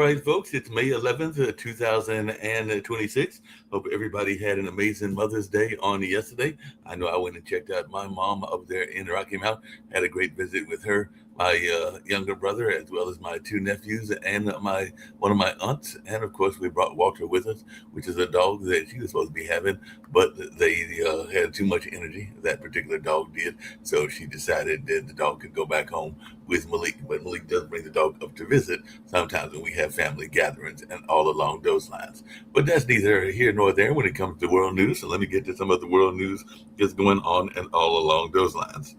right, folks, it's May 11th, 2026. Hope everybody had an amazing Mother's Day on yesterday. I know I went and checked out my mom up there in Rocky Mount, had a great visit with her, my younger brother, as well as my two nephews and my one of my aunts. And of course, we brought Walter with us, which is a dog that she was supposed to be having, but they had too much energy. That particular dog did. So she decided that the dog could go back home with Malik. But Malik does bring the dog up to visit sometimes when we have family gatherings and all along those lines. But that's neither here nor there when it comes to world news. So let me get to some of the world news that's going on and all along those lines.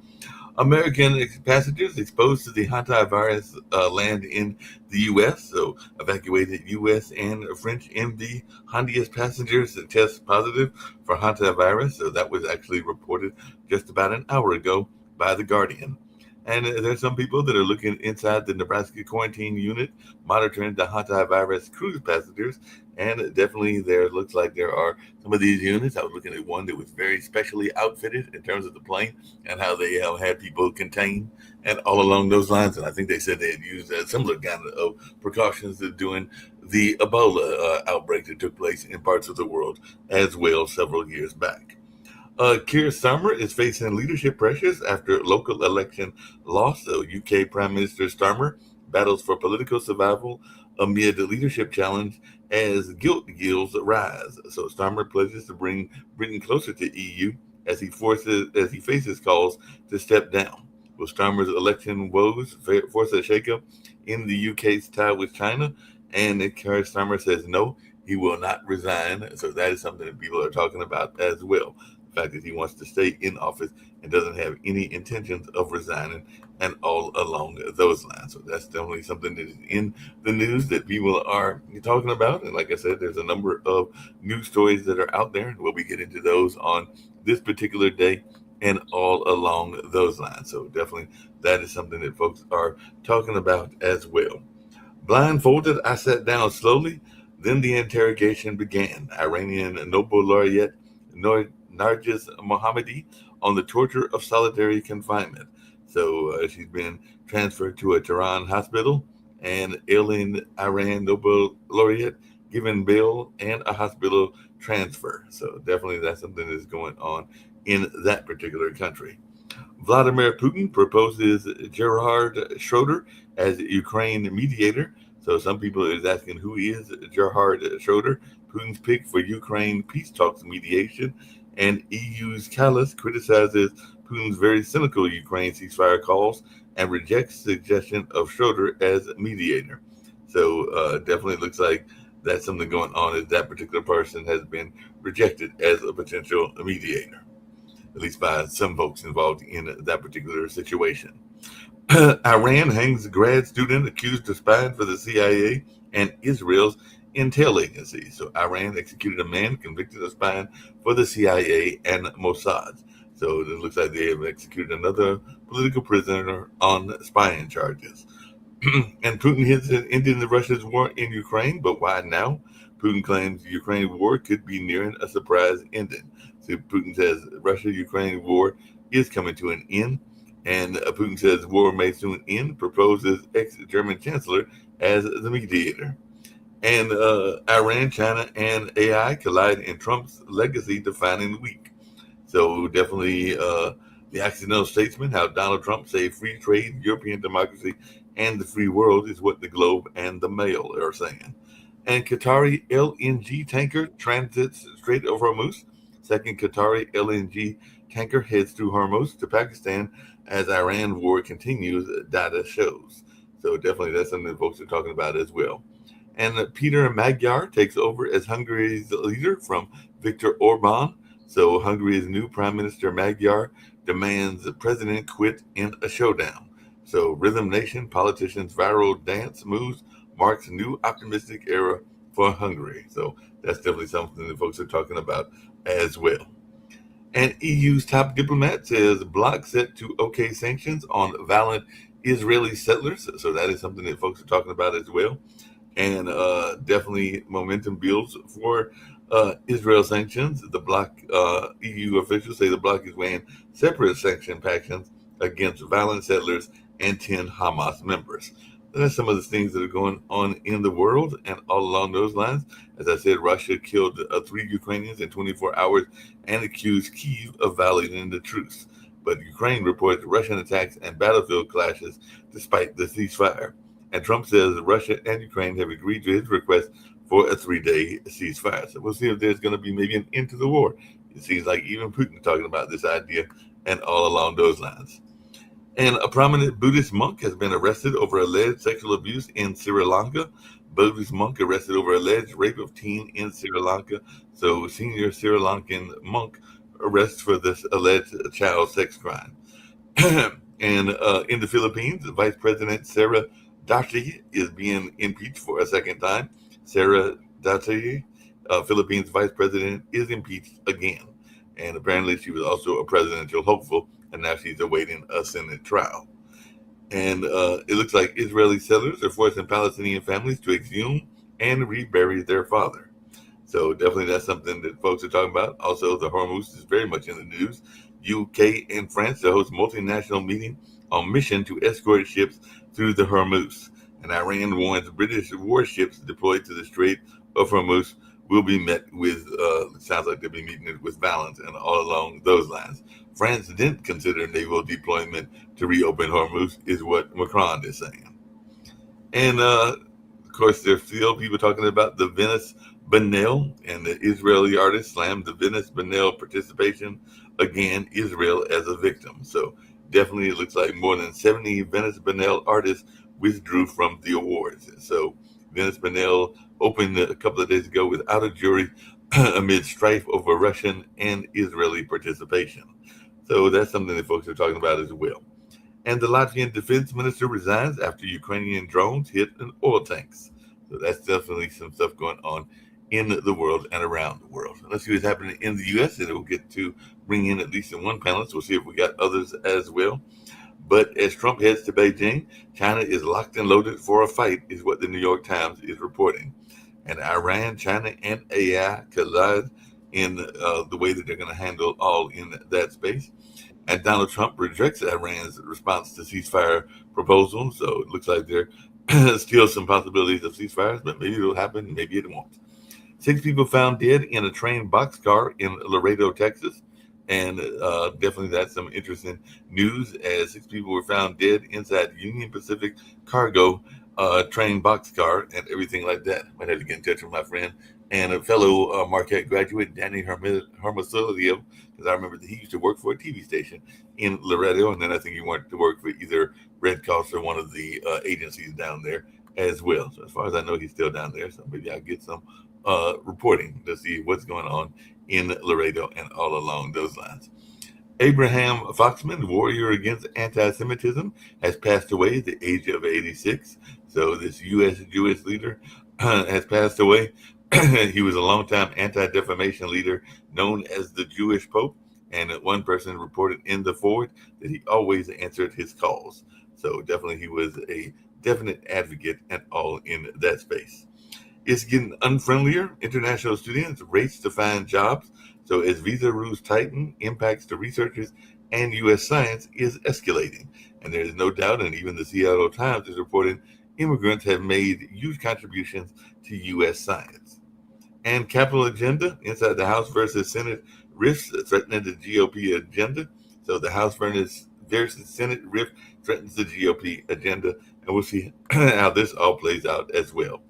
American passengers exposed to the hantavirus land in the U.S. So evacuated U.S. and French MD Honduras passengers test positive for hantavirus. So that was actually reported just about an hour ago by The Guardian. And there's some people that are looking inside the Nebraska quarantine unit, monitoring the hantavirus cruise passengers. And definitely there looks like there are some of these units. I was looking at one that was very specially outfitted in terms of the plane and how they had people contained and all along those lines. And I think they said they had used a similar kind of precautions to doing the Ebola outbreak that took place in parts of the world as well several years back. Keir Starmer is facing leadership pressures after local election loss. So, UK Prime Minister Starmer battles for political survival amid the leadership challenge as guilt yields rise. So, Starmer pledges to bring Britain closer to EU as he faces calls to step down. Will Starmer's election woes force a shakeup in the UK's tie with China? And Keir Starmer says no, he will not resign. So that is something that people are talking about as well. The fact that he wants to stay in office and doesn't have any intentions of resigning and all along those lines. So that's definitely something that is in the news that people are talking about. And like I said, there's a number of news stories that are out there, and we'll be getting to those on this particular day and all along those lines. So definitely that is something that folks are talking about as well. Blindfolded, I sat down slowly. Then the interrogation began. Iranian Nobel laureate Narges Mohammadi on the torture of solitary confinement. So she's been transferred to a Tehran hospital, and ailing Iran Nobel laureate given bail and a hospital transfer. So definitely that's something that's going on in that particular country. Vladimir Putin proposes Gerhard Schroeder as Ukraine mediator. So some people is asking who is Gerhard Schroeder, Putin's pick for Ukraine peace talks mediation, and EU's Callas criticizes Putin's very cynical Ukraine ceasefire calls and rejects suggestion of Schroeder as mediator. So definitely looks like that's something going on as that particular person has been rejected as a potential mediator, at least by some folks involved in that particular situation. Iran hangs grad student accused of spying for the CIA and Israel's intel agency. So Iran executed a man convicted of spying for the CIA and Mossad. So it looks like they have executed another political prisoner on spying charges. And Putin hints at ending the Russia's war in Ukraine, but why now? Putin claims the Ukraine war could be nearing a surprise ending. So Putin says Russia-Ukraine war is coming to an end, and Putin says war may soon end, proposes ex-German chancellor as the mediator. And Iran, China, and AI collide in Trump's legacy-defining week. So definitely the accidental statesman, how Donald Trump say free trade, European democracy, and the free world is what the Globe and the Mail are saying. And Qatari LNG tanker transits Strait of Hormuz. Second Qatari LNG tanker heads through Hormuz to Pakistan as Iran war continues, data shows. So definitely that's something that folks are talking about as well. And Peter Magyar takes over as Hungary's leader from Viktor Orban. So Hungary's new Prime Minister Magyar demands the president quit in a showdown. So Rhythm Nation politicians' viral dance moves marks a new optimistic era for Hungary. So that's definitely something that folks are talking about as well. And EU's top diplomat says bloc set to okay sanctions on violent Israeli settlers. So that is something that folks are talking about as well. And definitely momentum builds for Israel sanctions. The bloc EU officials say the bloc is weighing separate sanction packages against violent settlers and 10 Hamas members. That's some of the things that are going on in the world. And all along those lines, as I said, Russia killed 3 Ukrainians in 24 hours and accused Kyiv of violating the truce. But Ukraine reports Russian attacks and battlefield clashes despite the ceasefire. And Trump says Russia and Ukraine have agreed to his request for a 3-day ceasefire. So we'll see if there's going to be maybe an end to the war. It seems like even Putin is talking about this idea and all along those lines. And a prominent Buddhist monk has been arrested over alleged sexual abuse in Sri Lanka. Buddhist monk arrested over alleged rape of teen in Sri Lanka. So, senior Sri Lankan monk arrested for this alleged child sex crime. And in the Philippines, Vice President Sara Duterte is being impeached for a second time. Sara Duterte, Philippines Vice President, is impeached again. And apparently, she was also a presidential hopeful, and now she's awaiting a Senate trial. And it looks like Israeli settlers are forcing Palestinian families to exhume and rebury their father. So definitely that's something that folks are talking about. Also, the Hormuz is very much in the news. UK and France to host multinational meeting on mission to escort ships through the Hormuz. And Iran warns British warships deployed to the Strait of Hormuz will be met with, sounds like they'll be meeting it with violence and all along those lines. France didn't consider naval deployment to reopen Hormuz, is what Macron is saying. And of course, there's still people talking about the Venice Biennale, and the Israeli artist slammed the Venice Biennale participation again, Israel as a victim. So definitely it looks like more than 70 Venice Biennale artists withdrew from the awards. So Venice Biennale opened a couple of days ago without a jury amid strife over Russian and Israeli participation. So that's something that folks are talking about as well. And the Latvian defense minister resigns after Ukrainian drones hit an oil tanks. So that's definitely some stuff going on in the world and around the world. Let's see what's happening in the U.S. and we'll get to bring in at least one panelist. We'll see if we got others as well. But as Trump heads to Beijing, China is locked and loaded for a fight, is what the New York Times is reporting. And Iran, China, and AI collide in the way that they're going to handle all in that space. And Donald Trump rejects Iran's response to ceasefire proposal. So it looks like there still some possibilities of ceasefires, but maybe it'll happen, maybe it won't. 6 people found dead in a train boxcar in Laredo, Texas. And definitely that's some interesting news as 6 people were found dead inside Union Pacific cargo train boxcar and everything like that. Might have to get in touch with my friend and a fellow Marquette graduate, Danny Hermosilio, because I remember that he used to work for a TV station in Laredo, and then I think he went to work for either Red Cross or one of the agencies down there as well. So as far as I know, he's still down there. So maybe I'll get some reporting to see what's going on in Laredo and all along those lines. Abraham Foxman, warrior against anti-Semitism, has passed away at the age of 86. So this U.S. Jewish leader has passed away. He was a longtime anti-defamation leader known as the Jewish Pope. And one person reported in the forward that he always answered his calls. So definitely he was a definite advocate and all in that space. It's getting unfriendlier. International students race to find jobs. So as visa rules tighten, impacts to researchers and U.S. science is escalating. And there is no doubt, and even the Seattle Times is reporting, immigrants have made huge contributions to U.S. science. And capital agenda inside the House versus Senate rifts threatening the GOP agenda. So the House versus Senate rift threatens the GOP agenda. And we'll see how this all plays out as well.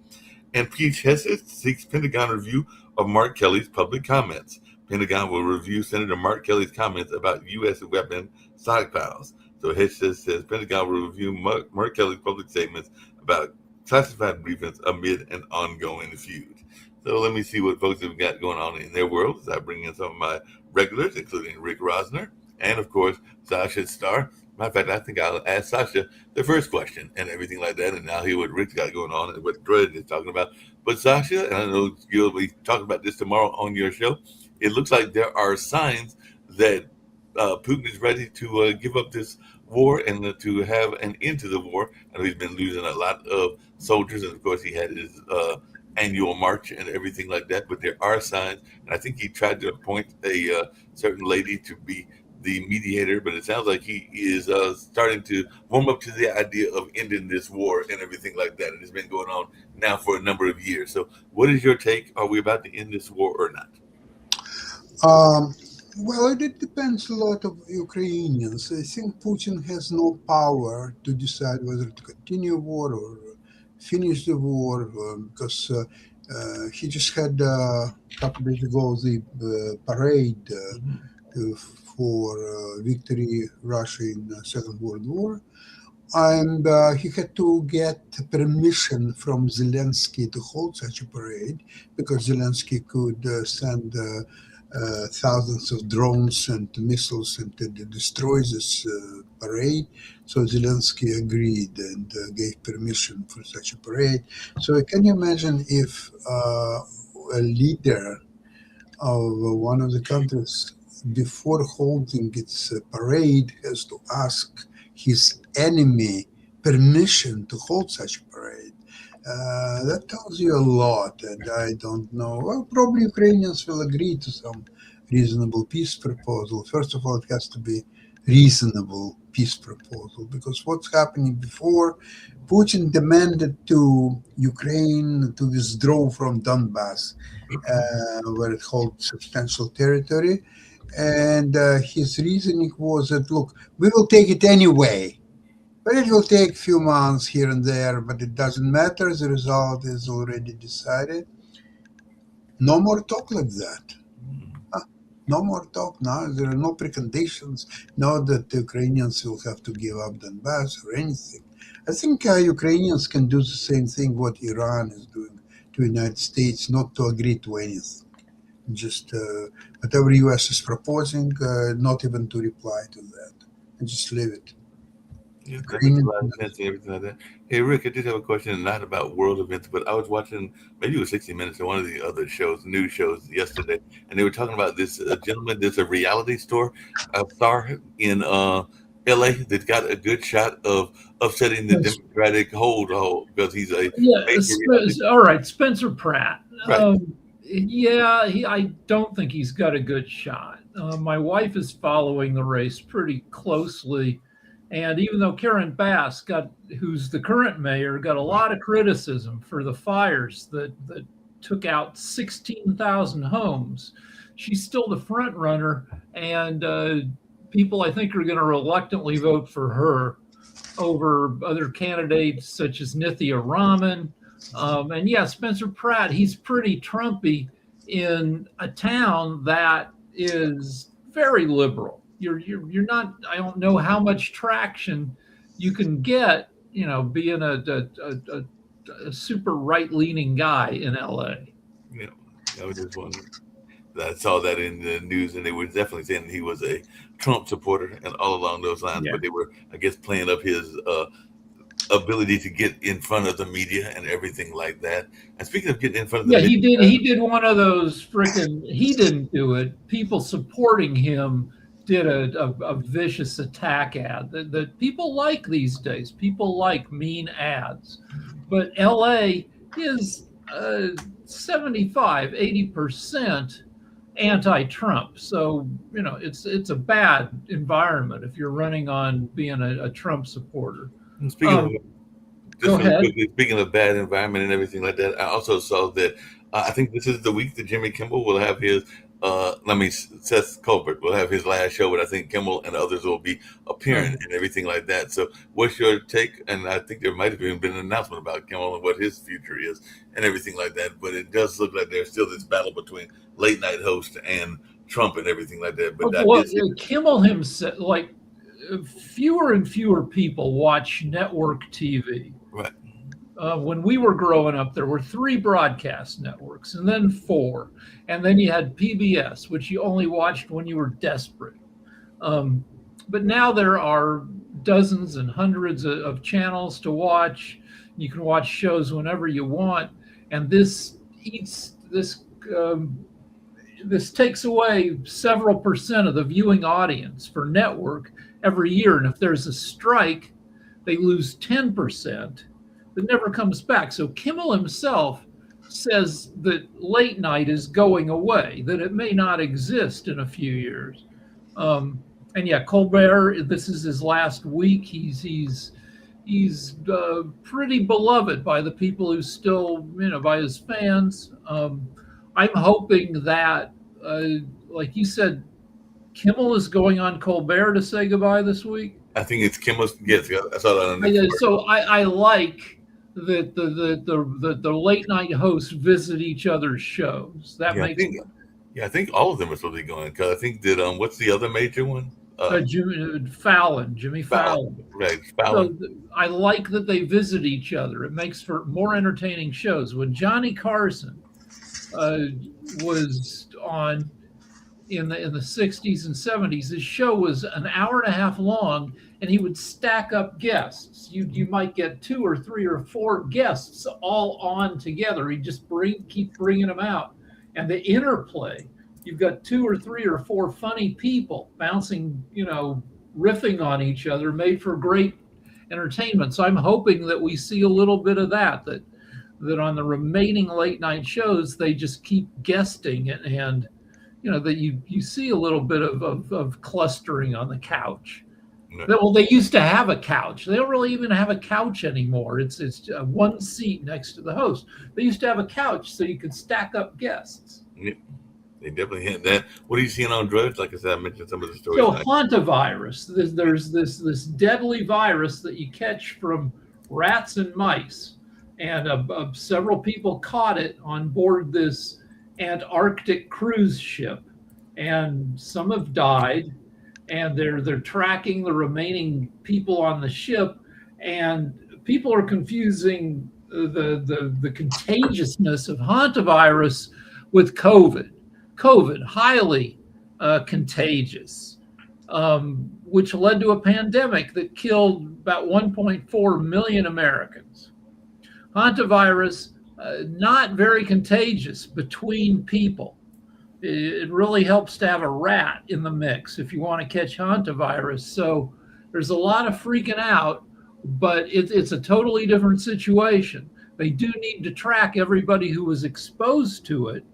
And Pete Hegseth seeks Pentagon review of Mark Kelly's public comments. Pentagon will review Senator Mark Kelly's comments about U.S. weapon stockpiles. So Hegseth says Pentagon will review Mark Kelly's public statements about classified briefings amid an ongoing feud. So let me see what folks have got going on in their world as I bring in some of my regulars, including Rick Rosner and, of course, Sasha Starr. Matter of fact, I think I'll ask Sasha the first question and everything like that, and now hear what Rick's got going on and what Dredd is talking about. But Sasha, and I know you'll be talking about this tomorrow on your show, it looks like there are signs that Putin is ready to give up this war and to have an end to the war. I know he's been losing a lot of soldiers, and of course he had his annual march and everything like that, but there are signs, and I think he tried to appoint a certain lady to be the mediator, but it sounds like he is starting to warm up to the idea of ending this war and everything like that. It has been going on now for a number of years. So, what is your take? Are we about to end this war or not? Um, well, it depends a lot of Ukrainians. I think Putin has no power to decide whether to continue war or finish the war because he just had a couple days ago the parade for victory Russia in the Second World War. And he had to get permission from Zelensky to hold such a parade because Zelensky could send thousands of drones and missiles and destroy this parade. So Zelensky agreed and gave permission for such a parade. So can you imagine if a leader of one of the countries, before holding its parade, has to ask his enemy permission to hold such a parade? That tells you a lot, and I don't know. Well, probably Ukrainians will agree to some reasonable peace proposal. First of all, it has to be reasonable peace proposal because what's happening before Putin demanded to Ukraine to withdraw from Donbass, where it holds substantial territory, and his reasoning was that look, we will take it anyway. But it will take a few months here and there, but it doesn't matter. The result is already decided. No more talk like that. No more talk now. There are no preconditions. Now that the Ukrainians will have to give up Donbass or anything. I think Ukrainians can do the same thing what Iran is doing to the United States, not to agree to anything. Just whatever U.S. is proposing, not even to reply to that, and just leave it. Yeah, that makes a Ukrainian. lot of sense and everything like that. Hey, Rick, I did have a question, not about world events, but I was watching maybe it was 60 Minutes or one of the other shows, news shows yesterday, and they were talking about this gentleman. There's a reality store star in LA that's got a good shot of upsetting the Yes. Democratic hold because he's a Yeah, major reality. all right, Spencer Pratt. Right. Yeah, I don't think he's got a good shot. My wife is following the race pretty closely, and even though Karen Bass who's the current mayor, got a lot of criticism for the fires that took out 16,000 homes, she's still the front runner, and people I think are going to reluctantly vote for her over other candidates such as Nithya Raman. And yeah, Spencer Pratt, he's pretty Trumpy in a town that is very liberal. You're not, I don't know how much traction you can get, being a super right leaning guy in LA. Yeah, I was just wondering. I saw that in the news, and they were definitely saying he was a Trump supporter and all along those lines. Yeah. But they were, I guess, playing up his ability to get in front of the media and everything like that. And speaking of getting in front of the Yeah, media, he did one of those freaking, he didn't do it. People supporting him did a vicious attack ad that people like these days. People like mean ads. But LA is 75, 80% anti-Trump. So, it's a bad environment if you're running on being a Trump supporter. speaking of Go just really ahead. quickly, speaking of bad environment and everything like that, I also saw that I think this is the week that Jimmy Kimmel will have his. Seth Colbert will have his last show, but I think Kimmel and others will be appearing and everything like that. So, what's your take? And I think there might have even been an announcement about Kimmel and what his future is and everything like that. But it does look like there's still this battle between late night host and Trump and everything like that. But Well, Kimmel himself, like fewer and fewer people watch network TV. right. When we were growing up, there were 3 broadcast networks and then 4. And then you had PBS, which you only watched when you were desperate. But now there are dozens and hundreds of channels to watch. You can watch shows whenever you want. And this takes away several percent of the viewing audience for network every year. And if there's a strike, they lose 10%. That never comes back. So Kimmel himself says that late night is going away, that it may not exist in a few years. And yeah, Colbert, this is his last week. He's pretty beloved by the people who still, by his fans. I'm hoping that, like you said, Kimmel is going on Colbert to say goodbye this week. I think it's Kimmel's. Yes, I saw that on the So I like that the late night hosts visit each other's shows. That makes I think all of them are supposed to be going, because I think that what's the other major one? Jimmy Fallon. Right, Fallon. So I like that they visit each other. It makes for more entertaining shows. When Johnny Carson was on in the 60s and 70s, his show was an hour and a half long, and he would stack up guests. You might get 2 or 3 or 4 guests all on together. He'd just keep bringing them out, and the interplay. You've got 2 or 3 or 4 funny people bouncing, riffing on each other, made for great entertainment. So I'm hoping that we see a little bit of that on the remaining late night shows, they just keep guesting and that you see a little bit of clustering on the couch. No. Well, they used to have a couch. They don't really even have a couch anymore. It's one seat next to the host. They used to have a couch so you could stack up guests. Yeah. They definitely hit that. What are you seeing on Drudge? Like I said, I mentioned some of the stories. So hantavirus, there's this deadly virus that you catch from rats and mice, and several people caught it on board this Antarctic cruise ship, and some have died, and they're tracking the remaining people on the ship, and people are confusing the contagiousness of hantavirus with COVID. COVID, highly contagious, which led to a pandemic that killed about 1.4 million Americans. Hantavirus, not very contagious between people. It really helps to have a rat in the mix if you want to catch hantavirus. So there's a lot of freaking out, but it's a totally different situation. They do need to track everybody who was exposed to it,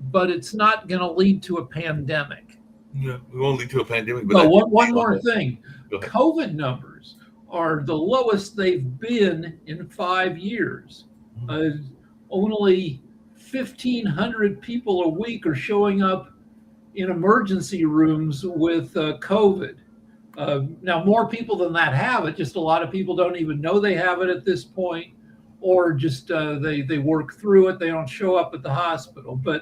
but it's not going to lead to a pandemic. No, it won't lead to a pandemic. But one more thing. COVID numbers are the lowest they've been in 5 years. Only 1,500 people a week are showing up in emergency rooms with COVID. Now, more people than that have it. Just a lot of people don't even know they have it at this point, or just they work through it. They don't show up at the hospital. But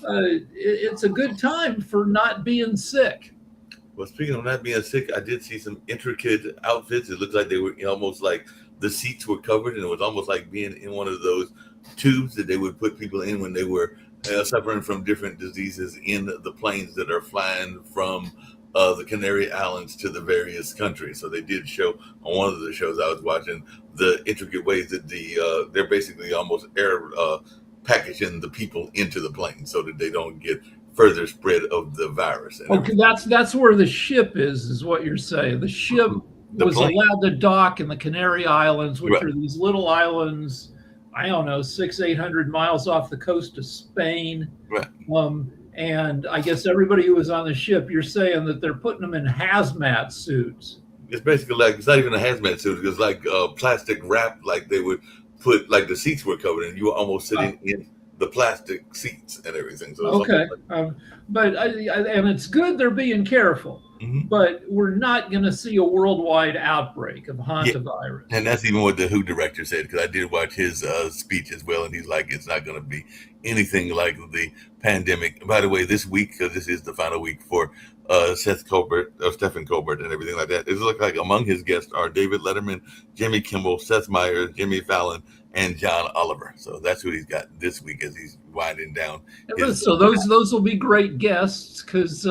it's a good time for not being sick. Well, speaking of not being sick, I did see some intricate outfits. It looked like they were almost like the seats were covered, and it was almost like being in one of those tubes that they would put people in when they were suffering from different diseases in the planes that are flying from the Canary Islands to the various countries. So they did show on one of the shows I was watching the intricate ways that they're basically almost air packaging the people into the plane so that they don't get further spread of the virus. Okay, that's where the ship is what you're saying. The ship was allowed to dock in the Canary Islands, which are these little islands, I don't know, 600-800 miles off the coast of Spain. Right. And I guess everybody who was on the ship, you're saying that they're putting them in hazmat suits. It's basically like, it's not even a hazmat suit. It's like plastic wrap, like they would put, like the seats were covered and you were almost sitting in the plastic seats and everything. So okay. But and it's good they're being careful. Mm-hmm. But we're not going to see a worldwide outbreak of hantavirus. Yeah. And that's even what the WHO director said, because I did watch his speech as well, and he's like, it's not going to be anything like the pandemic. By the way, this week, because this is the final week for Stephen Colbert and everything like that, it looks like among his guests are David Letterman, Jimmy Kimmel, Seth Meyers, Jimmy Fallon, and John Oliver. So that's who he's got this week as he's winding down. So those will be great guests, because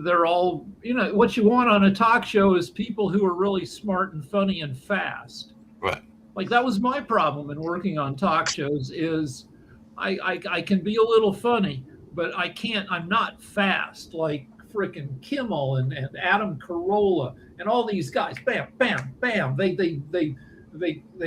they're all, what you want on a talk show is people who are really smart and funny and fast. Right. Like that was my problem in working on talk shows is I can be a little funny, but I'm not fast like frickin' Kimmel and Adam Carolla and all these guys. Bam, bam, bam. They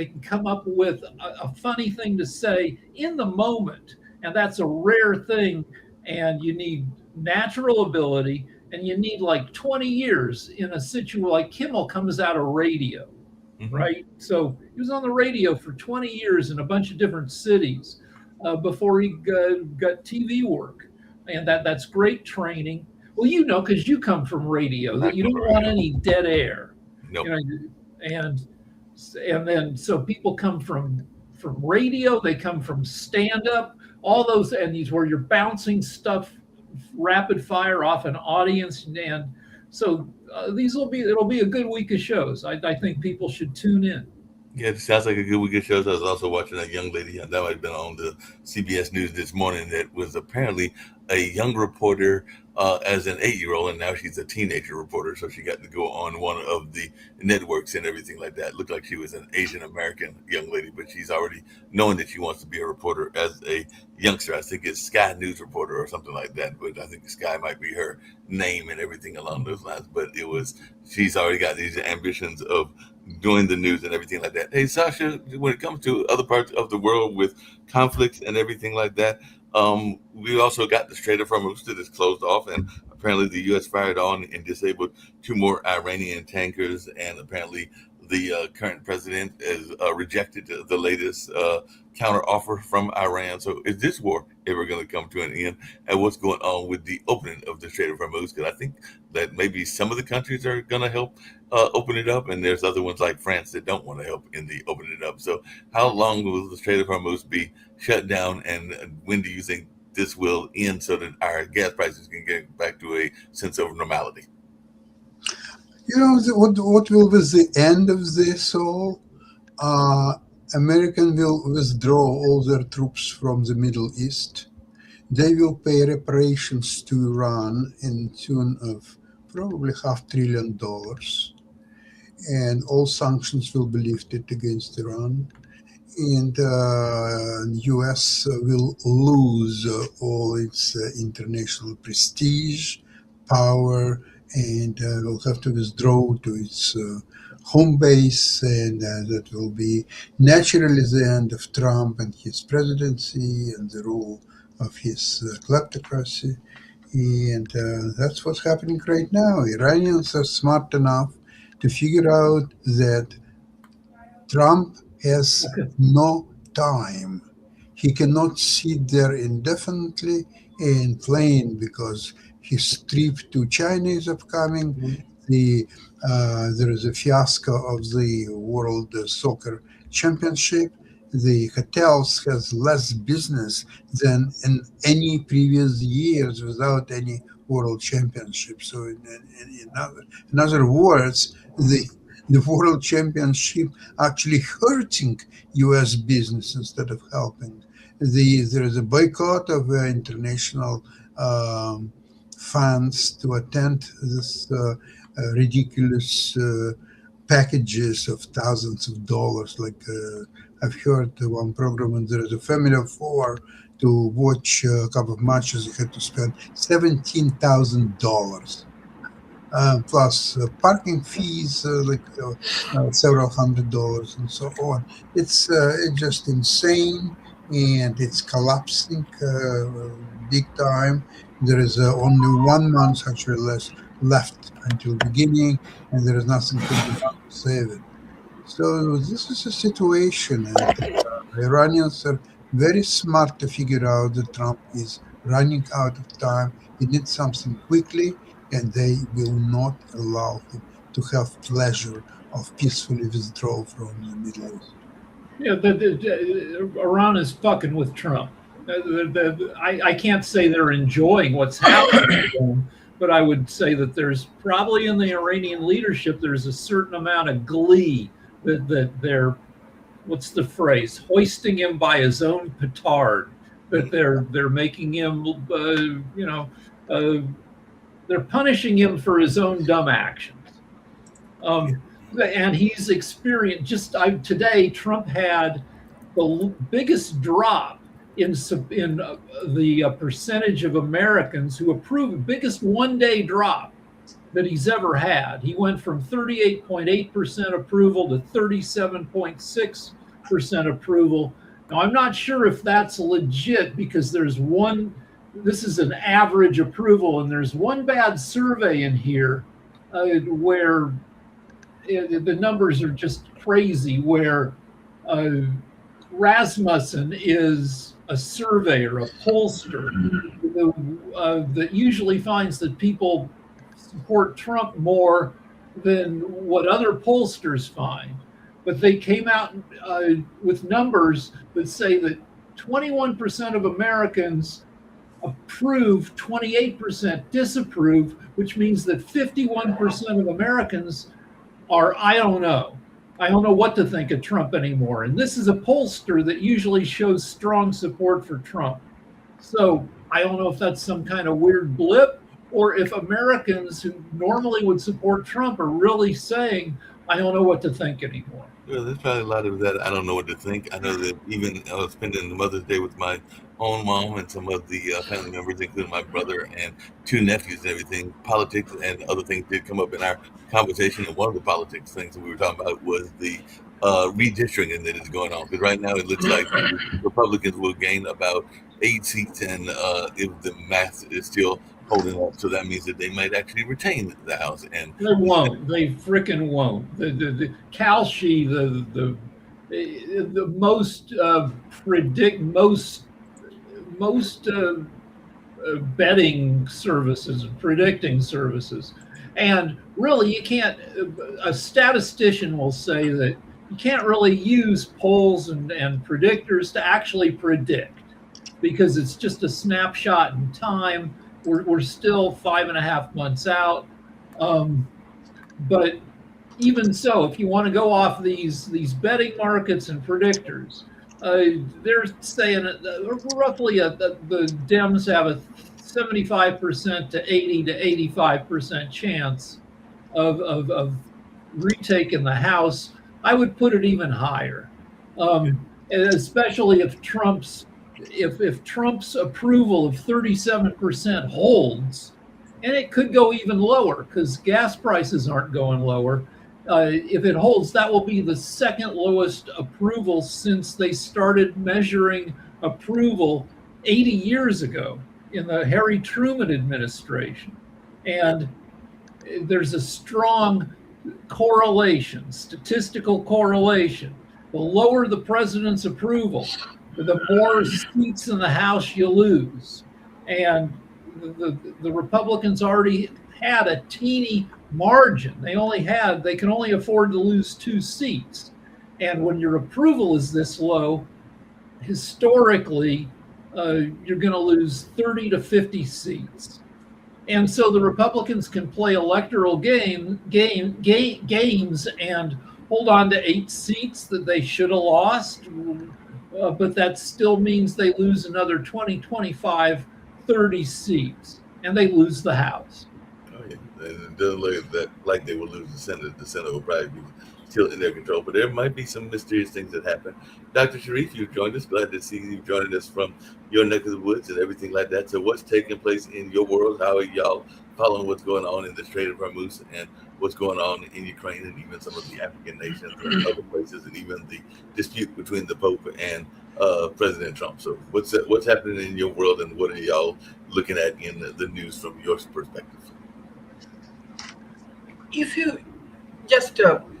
can come up with a funny thing to say in the moment. And that's a rare thing. And you need natural ability, and you need like 20 years in a situation like Kimmel comes out of radio, right? So he was on the radio for 20 years in a bunch of different cities before he got TV work, and that's great training. Well, you know, because you come from radio, that you don't want any dead air. Nope. You know, and then so people come from radio, they come from stand up, all those, and these where you're bouncing stuff rapid fire off an audience, and so it'll be a good week of shows. I think people should tune in. Yeah, it sounds like a good week of shows. I was also watching a young lady that might have been on the CBS News this morning that was apparently a young reporter as an 8-year-old, and now she's a teenager reporter. So she got to go on one of the networks and everything like that. Looked like she was an Asian American young lady, but she's already knowing that she wants to be a reporter as a youngster. I think it's Sky News reporter or something like that. But I think Sky might be her name and everything along those lines. But she's already got these ambitions of doing the news and everything like that. Hey, Sasha, when it comes to other parts of the world with conflicts and everything like that, we also got the Strait of Hormuz that is closed off, and apparently the U.S. fired on and disabled 2 more Iranian tankers, and apparently the current president has rejected the latest counter offer from Iran. So is this war ever going to come to an end? And what's going on with the opening of the Strait of Hormuz? Because I think that maybe some of the countries are going to help open it up, and there's other ones like France that don't want to help in the opening it up. So how long will the Strait of Hormuz be shut down, and when do you think this will end so that our gas prices can get back to a sense of normality? You know, what will be the end of this all? American will withdraw all their troops from the Middle East. They will pay reparations to Iran in tune of probably $500 billion, and all sanctions will be lifted against Iran. And the U.S. will lose all its international prestige, power, and will have to withdraw to its home base, and that will be naturally the end of Trump and his presidency and the rule of his kleptocracy. And that's what's happening right now. Iranians are smart enough to figure out that Trump has no time. He cannot sit there indefinitely and plan because his trip to China is upcoming. There is a fiasco of the World Soccer Championship. The hotels has less business than in any previous years without any World Championship. So in other words, the World Championship actually hurting U.S. business instead of helping. There is a boycott of international funds to attend this ridiculous packages of thousands of dollars. Like I've heard one program, and there is a family of 4 to watch a couple of matches. They had to spend $17,000. Plus parking fees, several $100s and so on. It's just insane, and it's collapsing big time. There is only 1 month actually left until beginning, and there is nothing to be done to save it. So this is a situation, and the Iranians are very smart to figure out that Trump is running out of time. He needs something quickly, and they will not allow him to have pleasure of peacefully withdraw from the Middle East. Yeah, Iran is fucking with Trump. I can't say they're enjoying what's happening to them, but I would say that there's probably in the Iranian leadership, there's a certain amount of glee that they're, what's the phrase, hoisting him by his own petard, that they're making him, they're punishing him for his own dumb actions. And he's experienced today, Trump had the biggest drop in the percentage of Americans who approve, biggest one-day drop that he's ever had. He went from 38.8% approval to 37.6% approval. Now, I'm not sure if that's legit, because there's one this is an average approval, and there's one bad survey in here where the numbers are just crazy, where Rasmussen is a surveyor, a pollster, that usually finds that people support Trump more than what other pollsters find. But they came out with numbers that say that 21% of Americans approve, 28% disapprove, which means that 51% of Americans are, I don't know what to think of Trump anymore. And this is a pollster that usually shows strong support for Trump. So I don't know if that's some kind of weird blip, or if Americans who normally would support Trump are really saying, I don't know what to think anymore. Well, there's probably a lot of that. I don't know what to think. I know that even spending Mother's Day with my own mom and some of the family members, including my brother and two nephews and everything, politics and other things did come up in our conversation. And one of the politics things that we were talking about was the redistricting that is going on. Because right now it looks like Republicans will gain about 8 seats, and if the math is still holding up, so that means that they might actually retain the House. And they won't. They frickin' won't. The Kalshi, the most betting services, predicting services, and really you can't. A statistician will say that you can't really use polls and predictors to actually predict, because it's just a snapshot in time. We're still 5.5 months out, but even so, if you want to go off these betting markets and predictors, they're saying roughly the Dems have a 75% to 80 to 85% chance of retaking the House. I would put it even higher, especially if Trump's approval of 37% holds, and it could go even lower because gas prices aren't going lower. If it holds, that will be the second lowest approval since they started measuring approval 80 years ago in the Harry Truman administration. And there's a strong correlation, statistical correlation. The lower the president's approval, the more seats in the House you lose. And the Republicans already had a teeny margin. They can only afford to lose 2 seats. And when your approval is this low, historically, you're going to lose 30 to 50 seats. And so the Republicans can play electoral games and hold on to 8 seats that they should have lost. But that still means they lose another 20, 25, 30 seats, and they lose the House. Oh, yeah. And it doesn't look like they will lose the Senate. The Senate will probably be still in their control, but there might be some mysterious things that happen. Dr. Sharif, you've joined us. Glad to see you joining us from your neck of the woods and everything like that. So what's taking place in your world? How are y'all following what's going on in the Strait of Hormuz and what's going on in Ukraine and even some of the African nations and other places, and even the dispute between the Pope and President Trump? So what's happening in your world, and what are y'all looking at in the news from your perspective?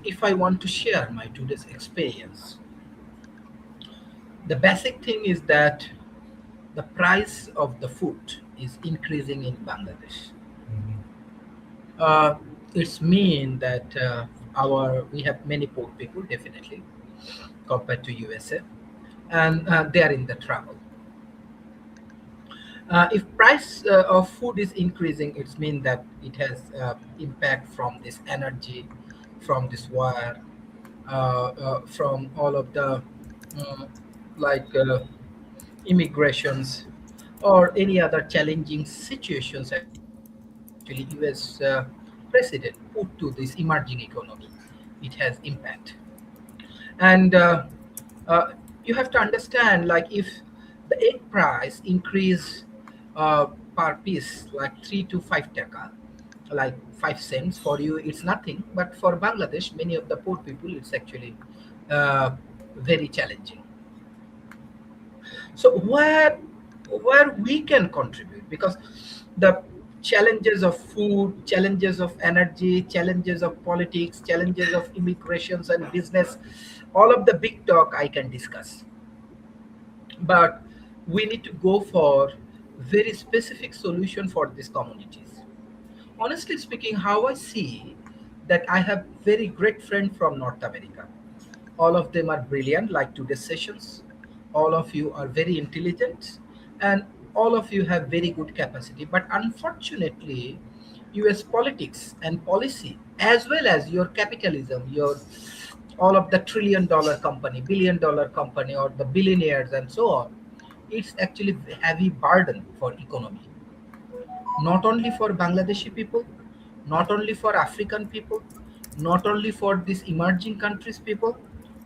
If I want to share my today's experience, the basic thing is that the price of the food is increasing in Bangladesh. It's mean that we have many poor people, definitely, compared to USA, and they are in the trouble. If price of food is increasing, it means that it has impact from this energy, from this war, from all of the immigrations or any other challenging situations. Actually, U.S. president put to this emerging economy, it has impact. And you have to understand, like if the egg price increase per piece like 3 to 5 taka, like 5 cents, for you it's nothing, but for Bangladesh, many of the poor people, it's actually very challenging. So where we can contribute, because the challenges of food, challenges of energy, challenges of politics, challenges of immigrations and business, all of the big talk I can discuss, but we need to go for very specific solution for these communities. Honestly speaking, how I see that, I have very great friend from North America. All of them are brilliant, like today's sessions. All of you are very intelligent, and all of you have very good capacity. But unfortunately, US politics and policy, as well as your capitalism, your all of the trillion-dollar company, billion-dollar company, or the billionaires and so on, it's actually a heavy burden for economy, not only for Bangladeshi people, not only for African people, not only for these emerging countries people,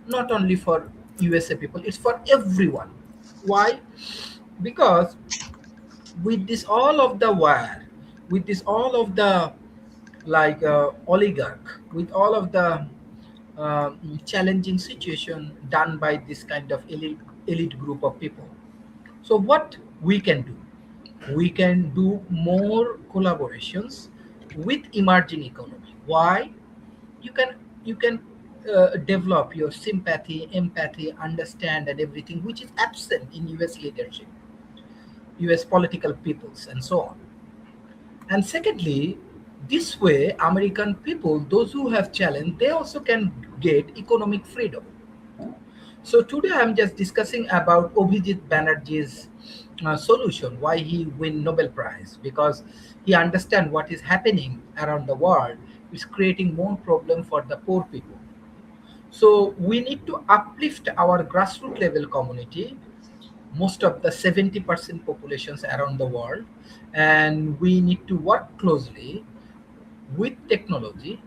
not only for USA people, it's for everyone. Why? Because with this all of the war, with this all of the oligarch, with all of the challenging situation done by this kind of elite group of people. So what we can do? We can do more collaborations with emerging economy. Why? You can develop your sympathy, empathy, understand, and everything, which is absent in US leadership, US political peoples, and so on. And secondly, this way, American people, those who have challenge, they also can get economic freedom. So today I'm just discussing about Abhijit Banerjee's solution, why he win Nobel Prize, because he understand what is happening around the world is creating more problem for the poor people. So we need to uplift our grassroots level community, most of the 70% populations around the world, and we need to work closely with technology,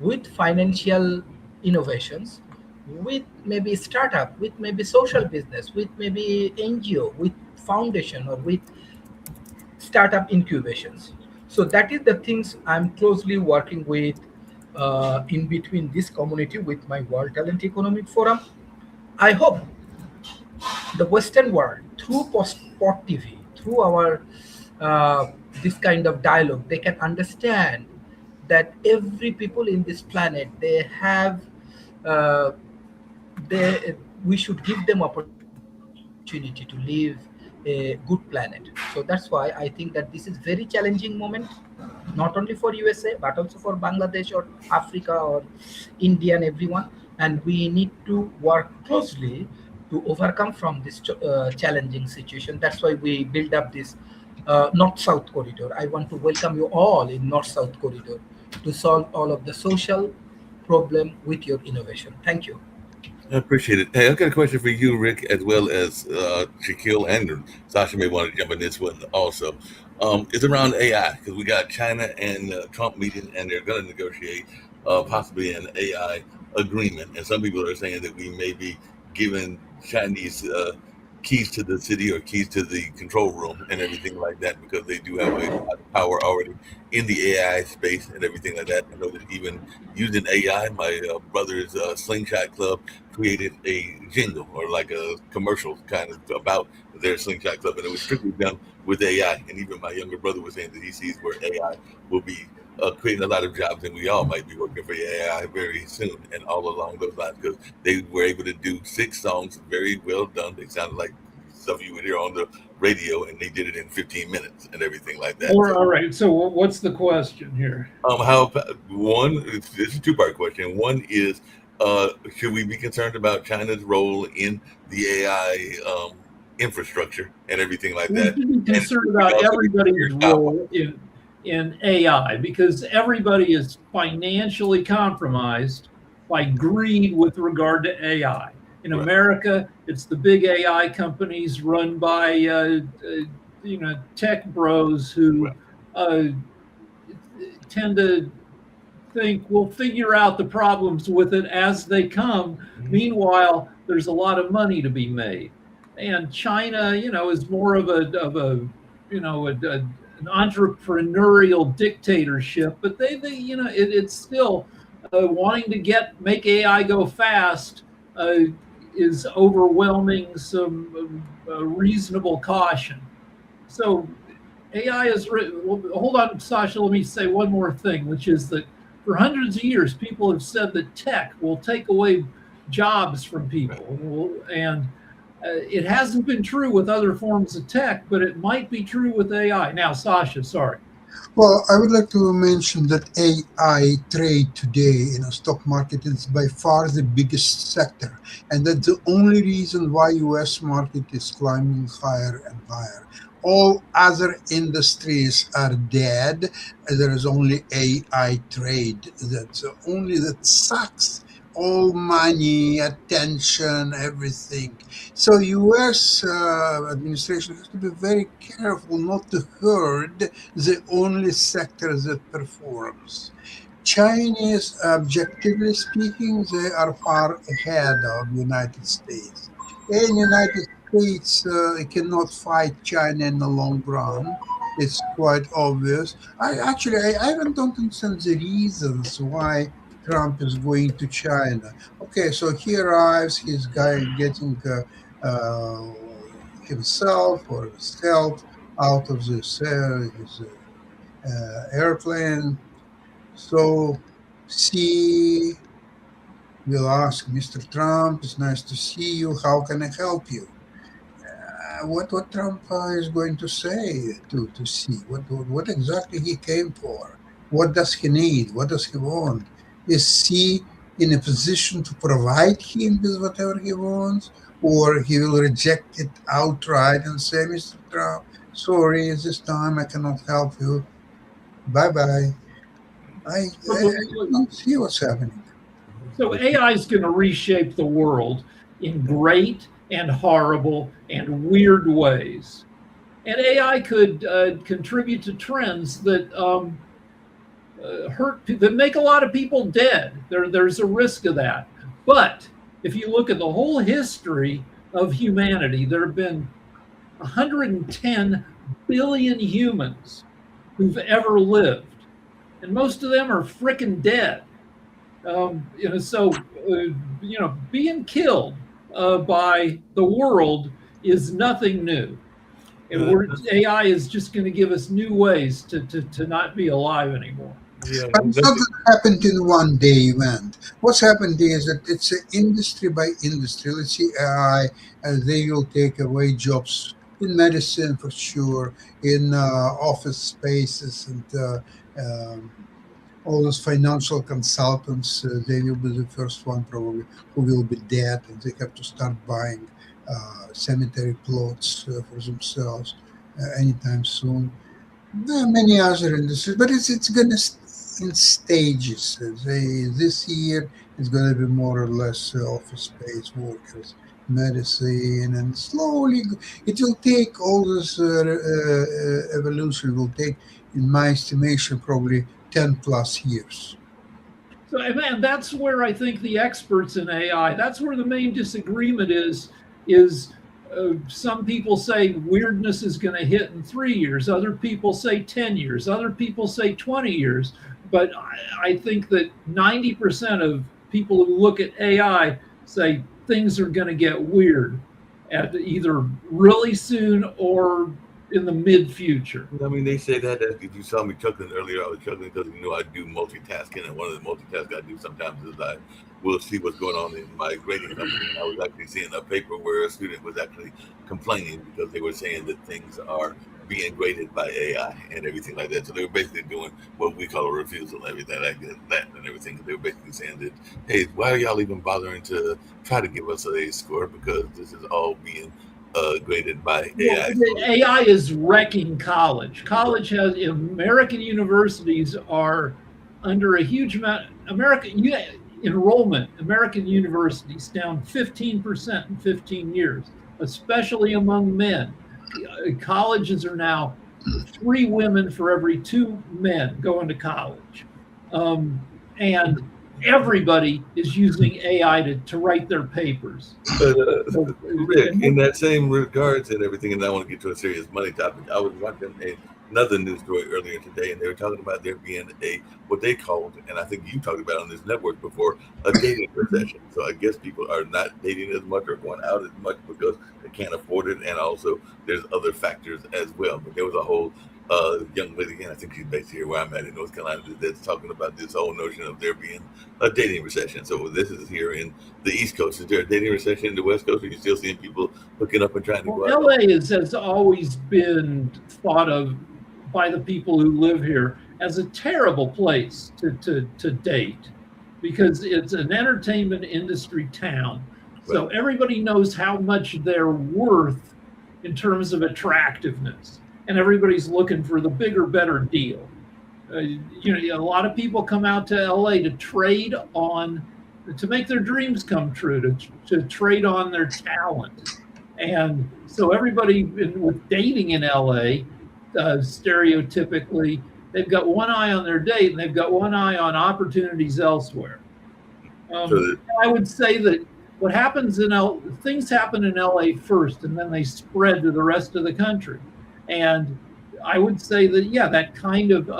with financial innovations, with maybe startup, with maybe social business, with maybe NGO, with foundation, or with startup incubations. So that is the things I'm closely working with in between this community with my World Talent Economic Forum. I hope the Western world, through Sport TV, through our this kind of dialogue, they can understand that every people in this planet, they have uh, they we should give them opportunity to live a good planet. So that's why I think that this is very challenging moment, not only for USA but also for Bangladesh or Africa or India and everyone. And we need to work closely to overcome from this challenging situation. That's why we build up this North-South corridor. I want to welcome you all in North-South corridor to solve all of the social problem with your innovation. Thank you. I appreciate it. Hey, I've got a question for you, Rick, as well as Shaquille, and Sasha may want to jump in this one also. It's around AI, because we got China and Trump meeting, and they're going to negotiate possibly an AI agreement. And some people are saying that we may be giving Chinese keys to the city or keys to the control room and everything like that, because they do have a lot of power already in the AI space and everything like that. I know that even using AI, my brother's Slingshot Club created a jingle or like a commercial kind of about their Slingshot Club, and it was strictly done with AI. And even my younger brother was saying that he sees where AI will be creating a lot of jobs, and we all might be working for AI very soon, and all along those lines, because they were able to do 6 songs very well done. They sounded like stuff you would hear on the radio, and they did it in 15 minutes and everything like that. All right. So what's the question here? How one? This is a 2-part question. One is, should we be concerned about China's role in the AI infrastructure and everything like We that? should be concerned about everybody's role in AI, because everybody is financially compromised by greed with regard to AI. In Right. America, it's the big AI companies run by tech bros who tend to think we'll figure out the problems with it as they come. Meanwhile, there's a lot of money to be made, and China, is more of an entrepreneurial dictatorship. But it's still wanting to make AI go fast. Is overwhelming some reasonable caution. So AI is, well, hold on, Sasha, let me say one more thing, which is that for hundreds of years, people have said that tech will take away jobs from people. And it hasn't been true with other forms of tech, but it might be true with AI. Now, Sasha, sorry. Well, I would like to mention that AI trade today in a stock market is by far the biggest sector, and that's the only reason why U.S. market is climbing higher and higher. All other industries are dead. There is only AI trade. That's the only that sucks all money, attention, everything. So U.S. Administration has to be very careful not to hurt the only sector that performs. Chinese, objectively speaking, they are far ahead of the United States. And United States cannot fight China in the long run. It's quite obvious. I even don't understand the reasons why Trump is going to China. Okay, so he arrives, he's getting uh, himself or his health out of his airplane. So Xi will ask Mr. Trump, "It's nice to see you. How can I help you?" What Trump is going to say to Xi? What exactly he came for? What does he need? What does he want? Is Xi in a position to provide him with whatever he wants, or he will reject it outright and say, "Mr. Trump, sorry, this time I cannot help you. Bye bye." I don't see what's happening. So AI is going to reshape the world in great and horrible and weird ways. And AI could contribute to trends that that make a lot of people dead. There's a risk of that. But if you look at the whole history of humanity, there have been 110 billion humans who've ever lived, and most of them are freaking dead. Being killed by the world is nothing new. And AI is just going to give us new ways to not be alive anymore. Yeah, But it's not going to happen in one day event. What's happened is that it's industry by industry. Let's see AI, they will take away jobs in medicine for sure, in office spaces, and all those financial consultants. They will be the first one probably who will be dead, and they have to start buying cemetery plots for themselves anytime soon. There are many other industries, but it's going to in stages. This year it's going to be more or less office space workers, medicine, and slowly it will take all this evolution will take, in my estimation, probably 10 plus years. So, man, that's where I think the experts in AI, that's where the main disagreement is some people say weirdness is going to hit in 3 years. Other people say 10 years. Other people say 20 years. But I think that 90% of people who look at AI say things are going to get weird at either really soon or in the mid future. I mean, they say that if you saw me chuckling earlier, I was chuckling because I do multitasking, and one of the multitasks I do sometimes is I will see what's going on in my grading company. And I was actually seeing a paper where a student was actually complaining because they were saying that things are being graded by AI and everything like that. So they were basically doing what we call a refusal and everything like that and everything. They were basically saying that, hey, why are y'all even bothering to try to give us an A score, because this is all being graded by AI. AI is wrecking college. College has, American universities are under a huge amount. Enrollment, American universities down 15% in 15 years, especially among men. Colleges are now 3 women for every 2 men going to college. And everybody is using AI to write their papers. But Rick, in that same regards and everything, and I want to get to a serious money topic, I was watching a another news story earlier today, and they were talking about there being a what they called, and I think you talked about on this network before, a dating recession. So I guess people are not dating as much or going out as much because they can't afford it, and also there's other factors as well. But there was a whole young lady, and I think she's based here where I'm at in North Carolina, that's talking about this whole notion of there being a dating recession. So this is here in the East Coast. Is there a dating recession in the West Coast? Are you still seeing people hooking up and trying to go out? LA has always been thought of by the people who live here as a terrible place to date because it's an entertainment industry town. So everybody knows how much they're worth in terms of attractiveness, and everybody's looking for the bigger, better deal. A lot of people come out to LA to trade on, to make their dreams come true, to trade on their talent. And so everybody with dating in LA, stereotypically, they've got one eye on their date and they've got one eye on opportunities elsewhere. I would say that what happens things happen in LA first and then they spread to the rest of the country. And I would say that, yeah, that kind of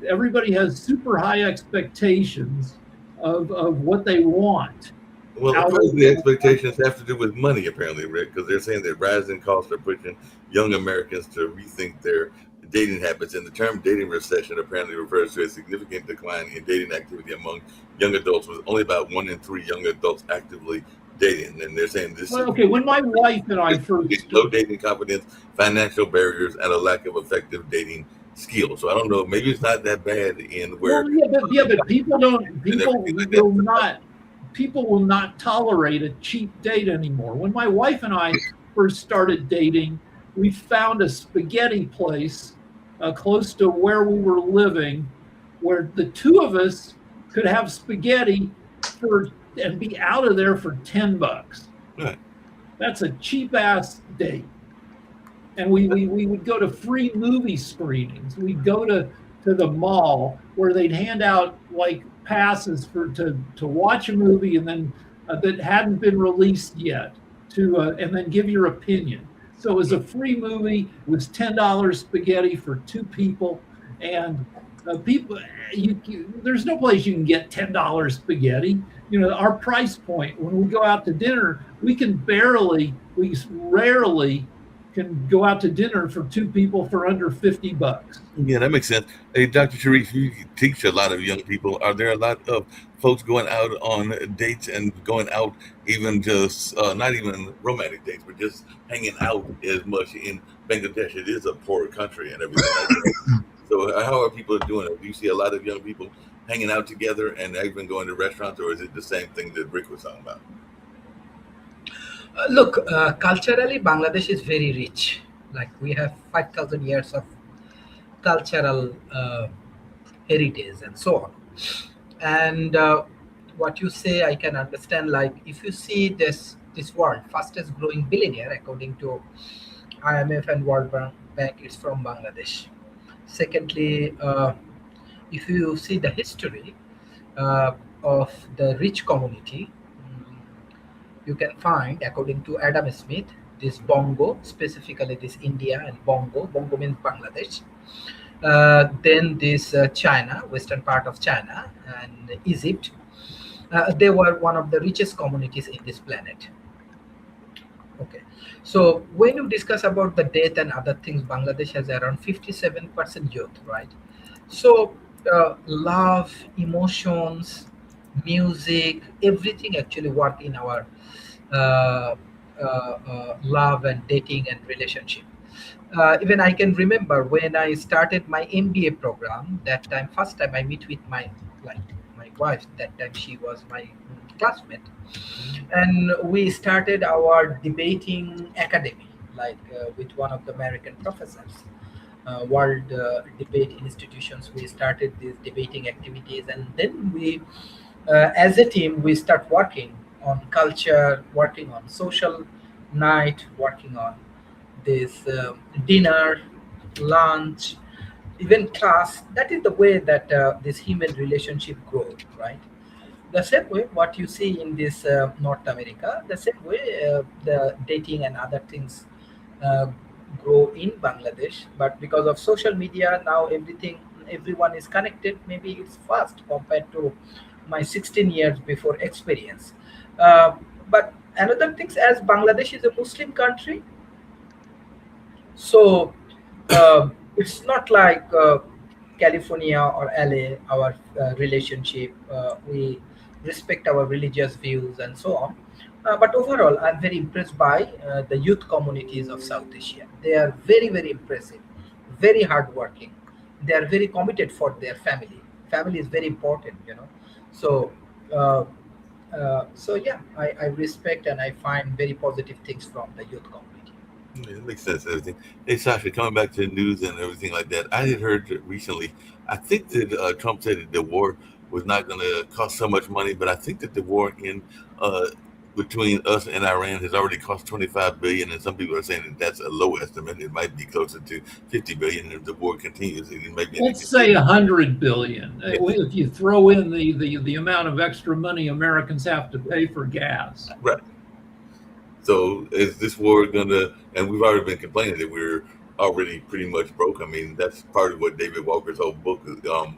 everybody has super high expectations of what they want. Well, the expectations have to do with money, apparently, Rick, because they're saying that rising costs are pushing young Americans to rethink their dating habits. And the term dating recession apparently refers to a significant decline in dating activity among young adults, with only about 1 in 3 young adults actively dating. And they're saying this when my wife and I first low dating confidence, financial barriers, and a lack of effective dating skills. So I don't know, maybe it's not that bad in where but people will not tolerate a cheap date anymore. When my wife and I first started dating, we found a spaghetti place close to where we were living, where the two of us could have spaghetti and be out of there for $10. Right. That's a cheap ass date. And we would go to free movie screenings. We'd go to the mall where they'd hand out like passes to watch a movie and then that hadn't been released yet and then give your opinion. So it was a free movie. It was $10 spaghetti for 2 people, and there's no place you can get $10 spaghetti. Our price point when we go out to dinner, we rarely can go out to dinner for 2 people for under $50. Yeah, that makes sense. Hey, Dr. Sharif, you teach a lot of young people. Are there a lot of folks going out on dates and going out even just, not even romantic dates, but just hanging out as much in Bangladesh? It is a poor country and everything like that. So how are people doing it? Do you see a lot of young people hanging out together and even going to restaurants, or is it the same thing that Rick was talking about? Look, culturally, Bangladesh is very rich. Like we have 5,000 years of cultural heritage and so on. And what you say, I can understand. Like if you see this world fastest growing billionaire, according to IMF and World Bank, it's from Bangladesh. Secondly, if you see the history of the rich community, you can find, according to Adam Smith, this Bongo, specifically this India and Bongo means Bangladesh. Then this China, western part of China and Egypt, they were one of the richest communities in this planet. Okay, so when you discuss about the death and other things, Bangladesh has around 57% youth, right? So love, emotions, music, everything actually work in our love and dating and relationship. Even I can remember when I started my MBA program, that time, first time I meet with my wife, that time she was my classmate. And we started our debating academy, with one of the American professors, world debate institutions. We started these debating activities, and then we, as a team, we start working on culture, working on social night, working on this dinner, lunch, even class. That is the way that this human relationship grows, right? The same way what you see in this North America, the same way the dating and other things grow in Bangladesh, but because of social media now everyone is connected. Maybe it's fast compared to my 16 years before experience. Uh, but another thing, as Bangladesh is a Muslim country, so it's not like California or LA. Our relationship, we respect our religious views and so on. But overall, I'm very impressed by the youth communities of South Asia. They are very, very impressive, very hardworking. They are very committed for their family. Family is very important, you know. So, uh, so yeah, I respect and I find very positive things from the youth community. Yeah, it makes sense. And everything. Hey, Sasha, coming back to the news and everything like that, I had heard that recently. I think that Trump said that the war was not going to cost so much money, but I think that the war in uh, between us and Iran has already cost 25 billion, and some people are saying that that's a low estimate. It might be closer to 50 billion if the war continues. It may be. Let's say 100 billion. Yeah, If you throw in the amount of extra money Americans have to pay for gas. right. So is this war gonna? And we've already been complaining that we're already pretty much broke. I mean, that's part of what David Walker's whole book,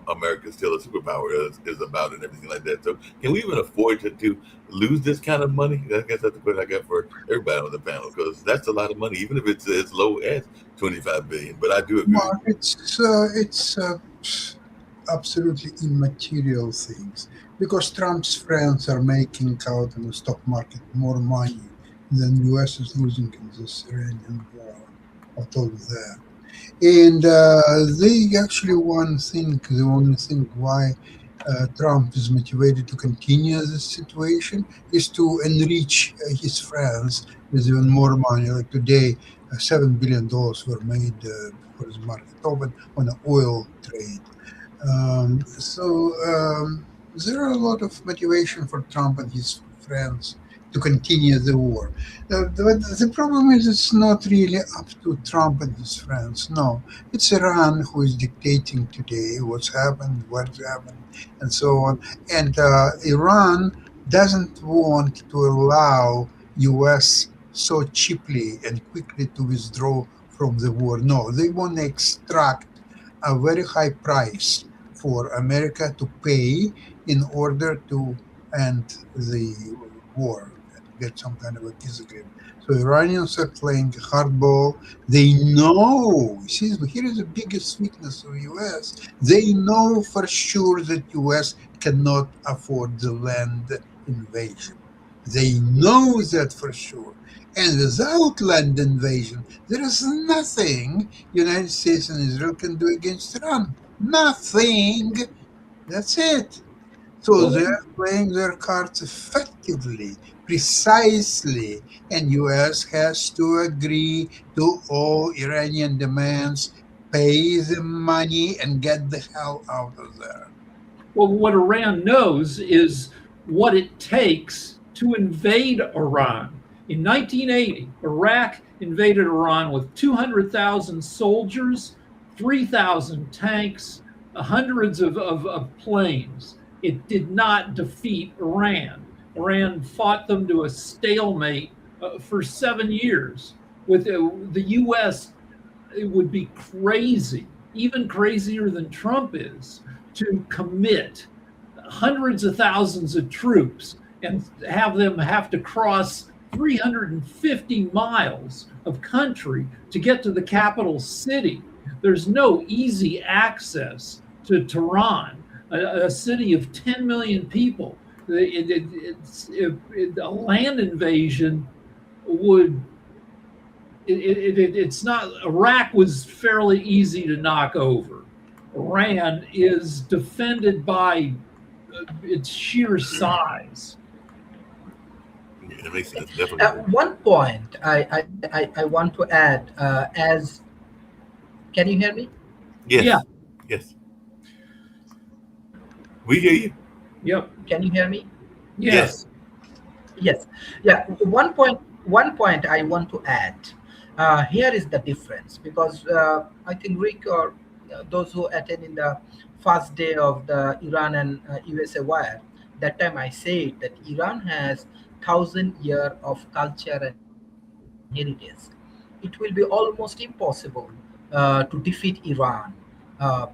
"America's Still a Superpower," is about, and everything like that. So, can we even afford to lose this kind of money? I guess that's the question I got for everybody on the panel, because that's a lot of money, even if it's as low as 25 billion. But I do agree with Well, it's absolutely immaterial things because Trump's friends are making out in the stock market more money than U.S. is losing in this Iranian war. I'll tell you that. And they actually the only thing why Trump is motivated to continue this situation is to enrich his friends with even more money. Like today, $7 billion were made before the market opened on the oil trade. So there are a lot of motivation for Trump and his friends to continue the war. The problem is it's not really up to Trump and his friends. No, it's Iran who is dictating today what's happened, and so on. And Iran doesn't want to allow U.S. so cheaply and quickly to withdraw from the war. No, they want to extract a very high price for America to pay in order to end the war and get some kind of a peace agreement. So Iranians are playing hardball. They know, see, here is the biggest weakness of US. They know for sure that US cannot afford the land invasion. They know that for sure. And without land invasion, there is nothing United States and Israel can do against Iran. Nothing. That's it. So Well, they're playing their cards effectively, precisely, and US has to agree to all Iranian demands, pay the money, and get the hell out of there. well, what Iran knows is what it takes to invade Iran. In 1980, Iraq invaded Iran with 200,000 soldiers, 3,000 tanks, hundreds of planes. It did not defeat Iran. Iran fought them to a stalemate for 7 years. With the U.S., it would be crazy, even crazier than Trump is, to commit hundreds of thousands of troops and have them have to cross 350 miles of country to get to the capital city. There's no easy access to Tehran, a city of 10 million people. A land invasion would it's not. Iraq was fairly easy to knock over. Iran is defended by its sheer size. you. Yeah, it makes sense. Definitely agree. At one point, I want to add, as can you hear me? Yes, Yeah. yes, we hear you. Yep. Can you hear me? Yes. Yes. Yeah. One point I want to add. Here is the difference because I think Rick or those who attend in the first day of the Iran and USA war, that time I said that Iran has 1,000 year of culture and heritage. it will be almost impossible to defeat Iran, uh,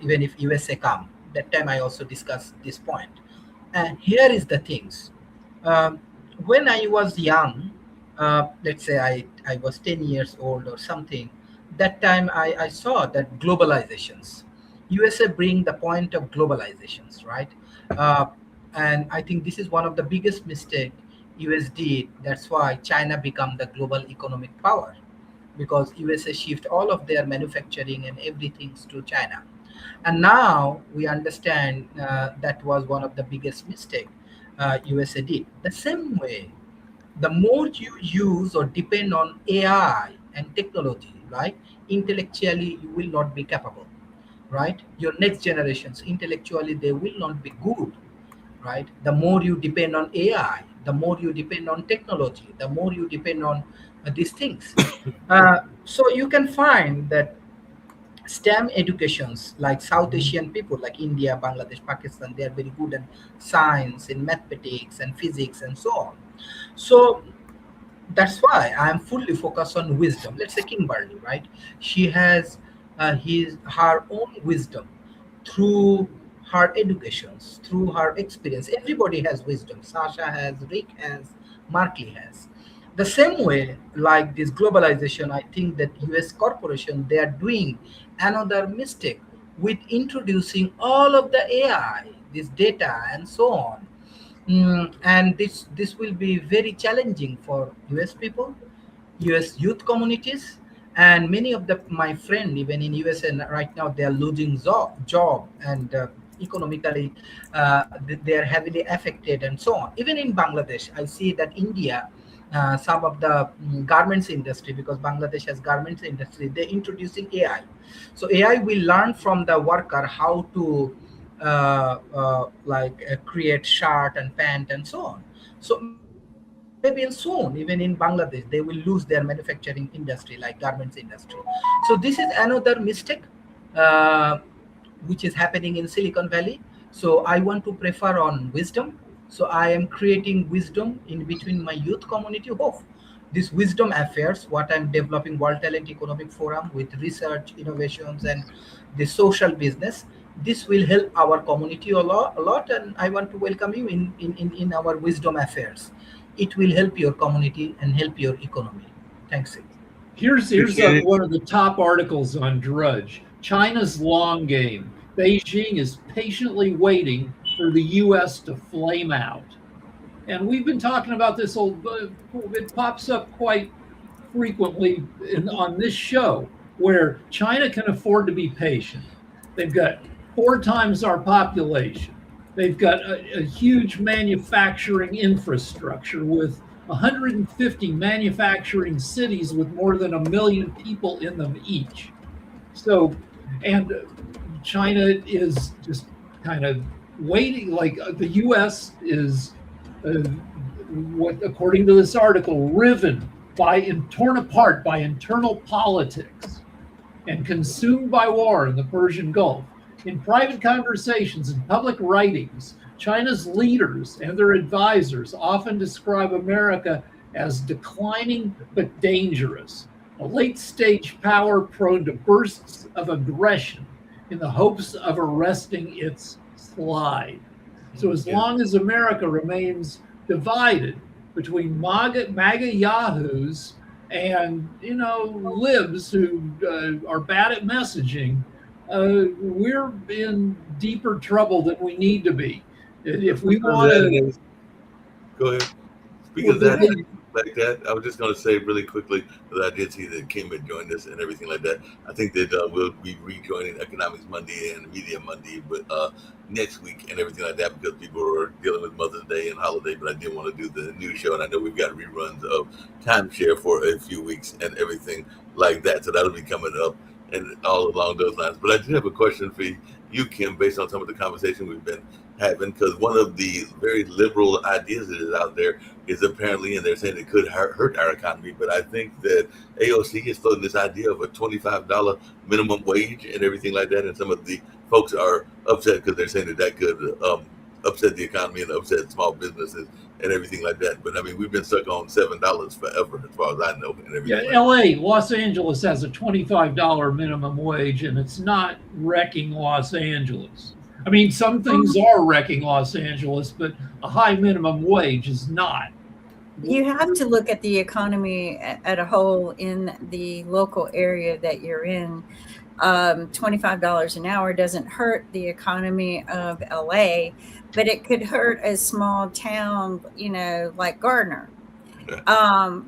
even if USA come. That time I also discussed this point. And here is the things. Um, when I was young, let's say I was 10 years old or something, that time I saw that globalizations. USA bring the point of globalizations, right? Uh, and I think this is one of the biggest mistake US did. That's why China become the global economic power because USA shift all of their manufacturing and everything to China. And now we understand that was one of the biggest mistake USA did. The same way, the more you use or depend on AI and technology, right? Intellectually, you will not be capable, right? Your next generations, intellectually, they will not be good, right? The more you depend on AI, the more you depend on technology, the more you depend on these things. So you can find that STEM educations like South Asian people like India, Bangladesh, Pakistan, they are very good in science, in mathematics and physics and so on. So that's why I am fully focused on wisdom. Let's say Kimberly, right? She has her own wisdom through her educations, through her experience. Everybody has wisdom. Sasha has, Rick has, Markley has. The same way, like this globalization, I think that US corporation they are doing another mistake with introducing all of the AI, this data and so on. And this will be very challenging for US people, US youth communities, and many of the my friend even in USA right now they are losing job and economically they are heavily affected and so on. Even in Bangladesh, I see that India. Some of the garments industry because Bangladesh has garments industry they're introducing AI, so AI will learn from the worker how to create shirt and pant and so on. So maybe in soon even in Bangladesh they will lose their manufacturing industry like garments industry. So this is another mistake uh, which is happening in Silicon Valley. So I want to prefer on wisdom. So I am creating wisdom in between my youth community of this wisdom affairs, what I'm developing World Talent Economic Forum with research, innovations, and the social business. This will help our community a lot, and I want to welcome you in our wisdom affairs. It will help your community and help your economy. Thanks. Here's one of the top articles on Drudge. China's long game. Beijing is patiently waiting for the U.S. to flame out. And we've been talking about this. It pops up quite frequently on this show, where China can afford to be patient. They've got 4 times our population. They've got a huge manufacturing infrastructure with 150 manufacturing cities with more than 1 million people in them each. So, and China is just kind of waiting, like the U.S. is, what according to this article, riven by and torn apart by internal politics and consumed by war in the Persian Gulf. In private conversations and public writings, China's leaders and their advisors often describe America as declining but dangerous, a late-stage power prone to bursts of aggression in the hopes of arresting its slide. So as long as America remains divided between MAGA yahoos and libs who are bad at messaging, we're in deeper trouble than we need to be. If we want to go ahead. Speaking of that, like that, I was just going to say really quickly that I did see that Kim had joined us and everything like that. I think that we'll be rejoining Economics Monday and Media Monday, but next week and everything like that because people are dealing with Mother's Day and holiday. But I did want to do the news show, and I know we've got reruns of Timeshare for a few weeks and everything like that. So that'll be coming up and all along those lines. But I do have a question for you, Kim, based on some of the conversation we've been having, because one of the very liberal ideas that is out there is apparently, and they're saying it could hurt our economy, but I think that AOC is floating this idea of a $25 minimum wage and everything like that, and some of the folks are upset because they're saying that could upset the economy and upset small businesses and everything like that. But I mean, we've been stuck on $7 forever, as far as I know, and everything. Yeah, like LA, Los Angeles has a $25 minimum wage, and it's not wrecking Los Angeles. I mean, some things are wrecking Los Angeles, but a high minimum wage is not. You have to look at the economy at a whole in the local area that you're in. $25 an hour doesn't hurt the economy of LA, but it could hurt a small town, like Gardner,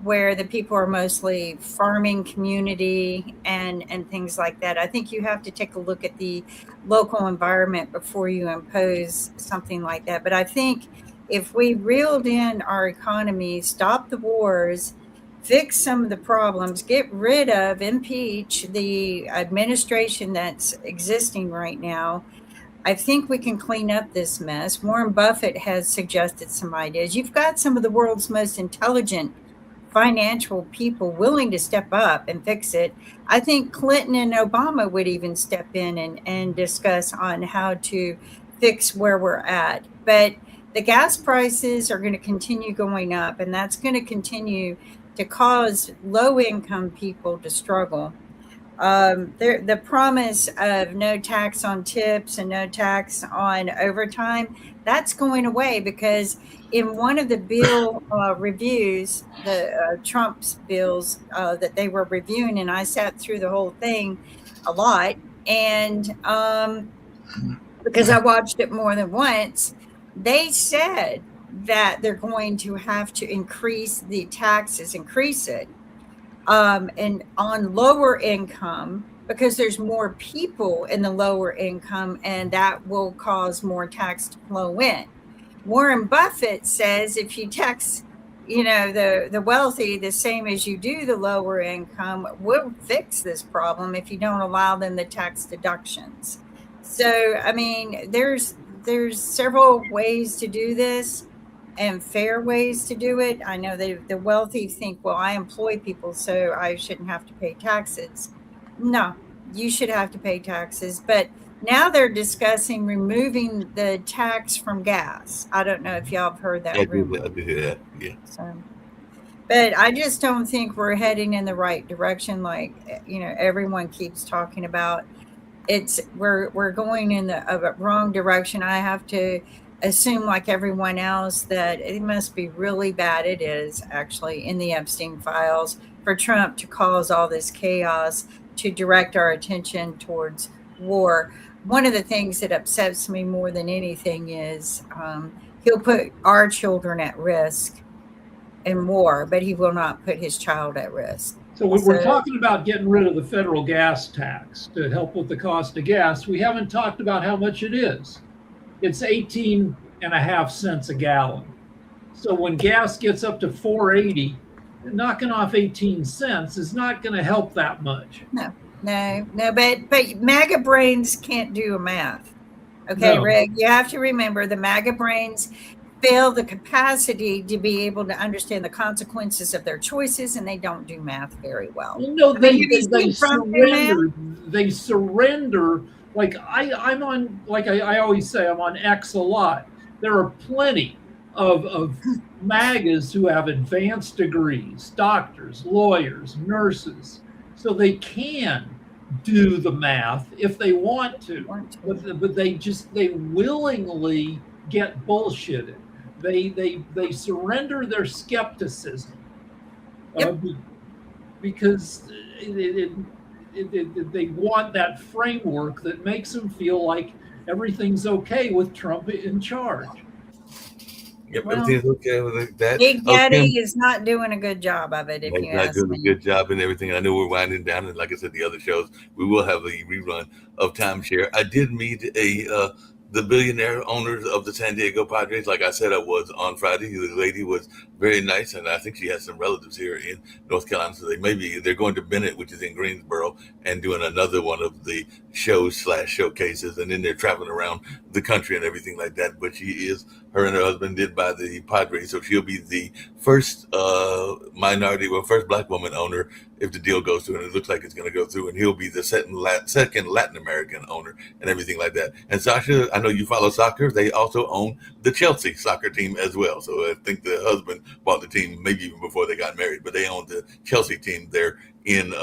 where the people are mostly farming community and things like that. I think you have to take a look at the local environment before you impose something like that. But I think if we reeled in our economy, stop the wars, fix some of the problems, get rid of, impeach the administration that's existing right now, I think we can clean up this mess. Warren Buffett has suggested some ideas. You've got some of the world's most intelligent financial people willing to step up and fix it. I think Clinton and Obama would even step in and discuss on how to fix where we're at. But the gas prices are going to continue going up, and that's going to continue to cause low-income people to struggle. The promise of no tax on tips and no tax on overtime, that's going away, because in one of the bill reviews, the Trump's bills that they were reviewing, and I sat through the whole thing a lot, and because I watched it more than once, they said that they're going to have to increase the taxes, increase it, and on lower income, because there's more people in the lower income, and that will cause more tax to flow in. Warren Buffett says if you tax, the wealthy the same as you do the lower income, we'll fix this problem if you don't allow them the tax deductions. So, I mean, there's several ways to do this, and fair ways to do it. I know the wealthy think, well, I employ people, so I shouldn't have to pay taxes. No, you should have to pay taxes. But now they're discussing removing the tax from gas. I don't know if y'all have heard that. I do hear that. Yeah. So, but I just don't think we're heading in the right direction. Like, everyone keeps talking about. We're going in the wrong direction. I have to assume, like everyone else, that it must be really bad. It is actually in the Epstein files for Trump to cause all this chaos, to direct our attention towards war. One of the things that upsets me more than anything is he'll put our children at risk in war, but he will not put his child at risk. So when we're talking about getting rid of the federal gas tax to help with the cost of gas, we haven't talked about how much it is. It's 18.5 cents a gallon. So when gas gets up to $4.80, knocking off 18 cents is not going to help that much. No, but MAGA brains can't do a math. Okay, no. Rick, you have to remember the MAGA brains fail the capacity to be able to understand the consequences of their choices, and they don't do math very well. No, they surrender. Like I'm on, like I always say, I'm on X a lot. There are plenty of MAGAs who have advanced degrees, doctors, lawyers, nurses, so they can do the math if they want to, but they willingly get bullshitted. They surrender their skepticism because they want that framework that makes them feel like everything's okay with Trump in charge. Yep, everything's okay with that. Big Daddy is not doing a good job of it. If you ask me, not doing a good job and everything. I know we're winding down, and like I said, the other shows we will have a rerun of Timeshare. I did meet the billionaire owners of the San Diego Padres. Like I said, I was on Friday. The lady was very nice, and I think she has some relatives here in North Carolina. So they're going to Bennett, which is in Greensboro, and doing another one of the shows/showcases. And then they're traveling around the country and everything like that. But her and her husband did buy the Padres, so she'll be the first first Black woman owner if the deal goes through, and it looks like it's going to go through, and he'll be the second Latin American owner and everything like that. And Sasha, I know you follow soccer. They also own the Chelsea soccer team as well. So I think the husband bought the team maybe even before they got married, but they own the Chelsea team there in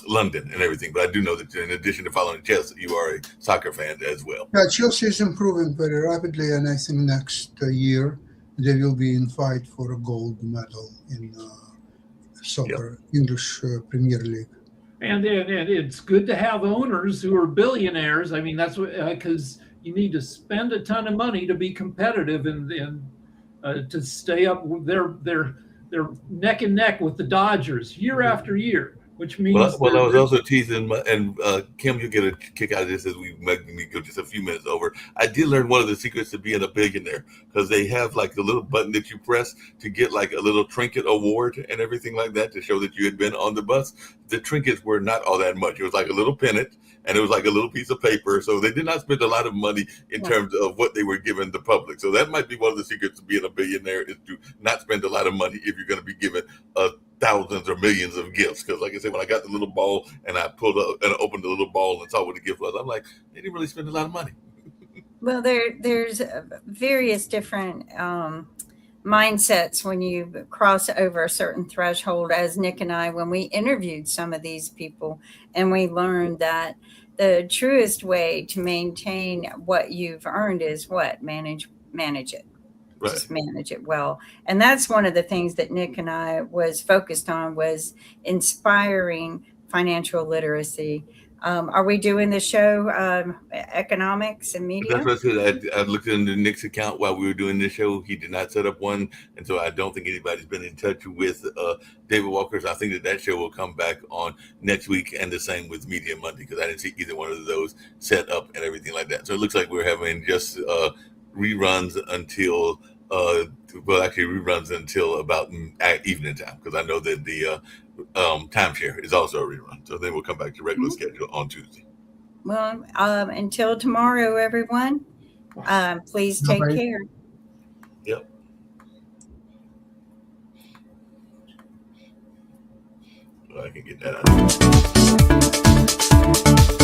London and everything. But I do know that in addition to following Chelsea, you are a soccer fan as well. Yeah, Chelsea is improving very rapidly, and I think next year they will be in fight for a gold medal in soccer, English Premier League. And it's good to have owners who are billionaires. I mean, that's what, because you need to spend a ton of money to be competitive and to stay up. They're neck and neck with the Dodgers year after year, which means. Well, I was also teasing, and Kim, you'll get a kick out of this as we go just a few minutes over. I did learn one of the secrets to being a billionaire, because they have like a little button that you press to get like a little trinket award and everything like that to show that you had been on the bus. The trinkets were not all that much. It was like a little pennant, and it was like a little piece of paper. So they did not spend a lot of money in terms of what they were giving the public. So that might be one of the secrets to being a billionaire, is to not spend a lot of money if you're going to be given thousands or millions of gifts. Because like I said, when I got the little ball and I pulled up and opened the little ball and saw what the gift was, I'm like, they didn't really spend a lot of money. Well, there's various different mindsets when you cross over a certain threshold. As Nick and I, when we interviewed some of these people, and we learned that the truest way to maintain what you've earned is what? Manage it. Right. Just manage it well. And that's one of the things that Nick and I was focused on, was inspiring financial literacy. Are we doing the show, economics and media? That's what I said. I looked into Nick's account while we were doing this show. He did not set up one, and so I don't think anybody's been in touch with David Walker. So I think that show will come back on next week, and the same with Media Monday, because I didn't see either one of those set up and everything like that. So it looks like we're having just reruns until reruns until about evening time, because I know that the timeshare is also a rerun. So then we'll come back to regular schedule on Tuesday. Well, until tomorrow, everyone, please take care. Yep. I can get that out.